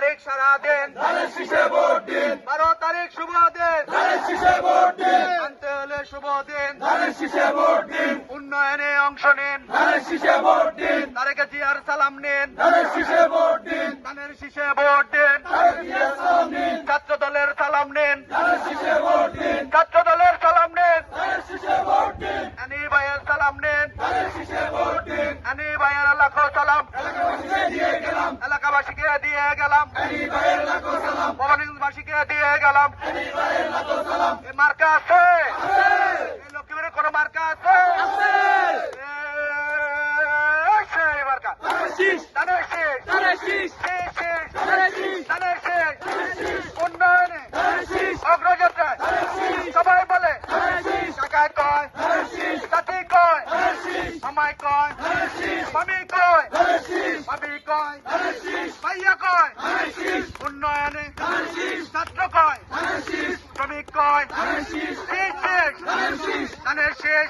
তারিখ সারা দিন 12 তারিখ শুভ দিন আনতে হলে শুভ দিন উন্নয়নে অংশ নিন তারেক জিয়ার সালাম নিন ধানের শীষে ভোট দিন ছাত্র দলের সালাম নিন ছাত্র দলের সালাম নিন আনি ভাইয়ের সালাম নিন আনি ভাইয়ের লাখো সালাম এলাকাবাসীকে দিয়ে গেলাম ভবানীগঞ্জবাসীকে দিয়ে গেলাম এই মার্কা আছে এই লক্ষ্মীপুরের কোন মার্কা আছে সেই মার্কা ধানের শীষ উন্নয়নে অগ্রযাত্রায় সবাই বলে কাকায় কয় জাতি কয় মামাই কয় মামি কয় ভাবি কয় ভাইয়া কয় উন্নয়নে ছাত্র কয় শ্রমিক কয় ধানের শেষ